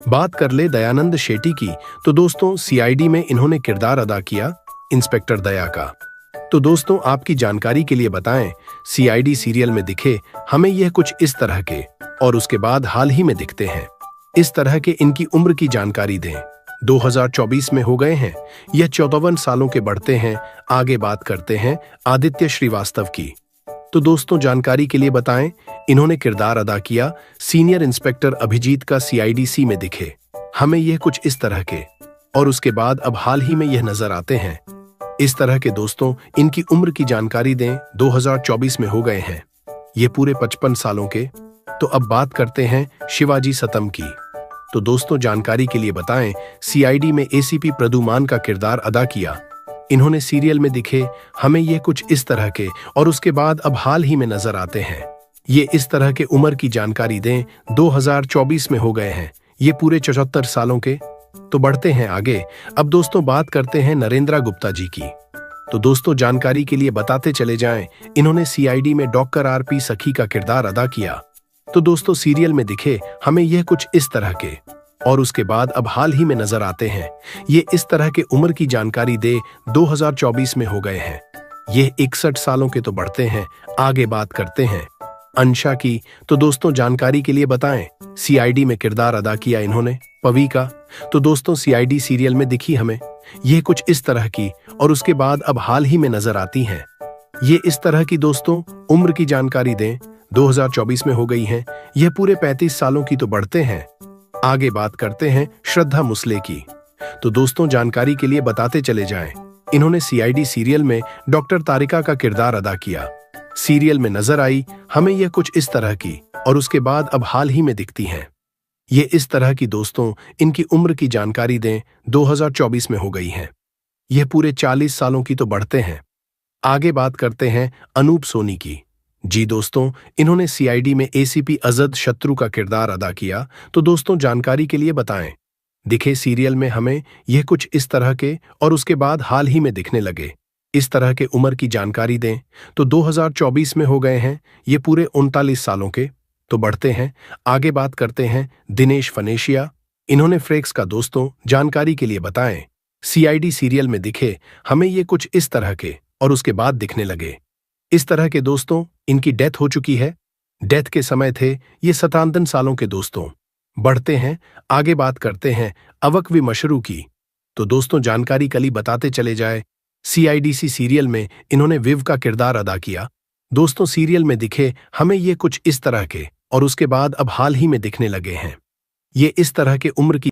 बात कर ले दयानंद शेट्टी की, तो दोस्तों सीआईडी में इन्होंने किरदार अदा किया इंस्पेक्टर दया का। तो दोस्तों आपकी जानकारी के लिए बताएं, सीआईडी सीरियल में दिखे हमें यह कुछ इस तरह के और उसके बाद हाल ही में दिखते हैं। इस तरह के इनकी उम्र की जानकारी दें। 2024 में हो गए हैं, यह 54 सालों के बढ़ते हैं। आगे बात करते हैं आदित्य श्रीवास्तव की। तो दोस्तों जानकारी के लिए बताएं, इन्होंने किरदार अदा किया सीनियर इंस्पेक्टर अभिजीत का। सीआईडी में दिखे हमें यह कुछ इस तरह के और उसके बाद अब हाल ही में यह नजर आते हैं। इस तरह के दोस्तों इनकी उम्र की जानकारी दें। 2024 में हो गए हैं, ये पूरे 55 सालों के। तो अब बात करते हैं शिवाजी सतम की। तो दोस्तों जानकारी के लिए बताएं, सीआईडी में एसीपी प्रदुमान का किरदार अदा किया। इन्होंने सीरियल में दिखे हमें ये कुछ इस तरह के और उसके बाद अब हाल ही में नजर आते हैं। ये इस तरह के उम्र की जानकारी दें। 2024 में हो गए हैं, ये पूरे 74 सालों के। तो बढ़ते हैं आगे। अब दोस्तों बात करते हैं नरेंद्र गुप्ता जी की। तो दोस्तों जानकारी के लिए बताते चले जाएं, इन्होंने सीआईडी में डॉक्टर आरपी सखी का किरदार अदा किया। तो दोस्तों सीरियल में दिखे हमें यह कुछ इस तरह के और उसके बाद अब हाल ही में नजर आते हैं। ये इस तरह के उम्र की जानकारी दे। 2024 में हो गए हैं, ये 61 सालों के। तो बढ़ते हैं आगे। बात करते हैं अंशा की। तो दोस्तों जानकारी के लिए बताएं, सीआईडी में किरदार अदा किया इन्होंने पवी का। तो दोस्तों सीआईडी सीरियल में दिखी हमें ये कुछ इस तरह की और उसके बाद अब हाल ही में नजर आती हैं। ये इस तरह की दोस्तों उम्र की जानकारी दें। 2024 में हो गई हैं, यह पूरे 35 सालों की। तो बढ़ते हैं आगे। बात करते हैं श्रद्धा मुसले की। तो दोस्तों जानकारी के लिए बताते चले जाएं, इन्होंने सीआईडी सीरियल में डॉक्टर तारिका का किरदार अदा किया। सीरियल में नजर आई हमें यह कुछ इस तरह की और उसके बाद अब हाल ही में दिखती हैं। ये इस तरह की दोस्तों इनकी उम्र की जानकारी दें। 2024 में हो गई हैं, यह पूरे 40 सालों की। तो बढ़ते हैं आगे। बात करते हैं अनूप सोनी की। जी दोस्तों, इन्होंने सीआईडी में एसीपी अजद शत्रु का किरदार अदा किया। तो दोस्तों जानकारी के लिए बताएं, दिखे सीरियल में हमें यह कुछ इस तरह के और उसके बाद हाल ही में दिखने लगे। इस तरह के उम्र की जानकारी दें। तो 2024 में हो गए हैं, ये पूरे 39 सालों के। तो बढ़ते हैं आगे। बात करते हैं दिनेश फनेशिया। इन्होंने फ्रेक्स का। दोस्तों जानकारी के लिए बताएं, सीआईडी सीरियल में दिखे हमें ये कुछ इस तरह के और उसके बाद दिखने लगे। इस तरह के दोस्तों इनकी डेथ हो चुकी है। डेथ के समय थे ये 57 सालों के दोस्तों। बढ़ते हैं आगे। बात करते हैं अवकवी मशरू की। तो दोस्तों जानकारी कली बताते चले जाए, सीआईडीसी सीरियल में इन्होंने विव का किरदार अदा किया। दोस्तों सीरियल में दिखे हमें ये कुछ इस तरह के और उसके बाद अब हाल ही में दिखने लगे हैं। ये इस तरह के उम्र की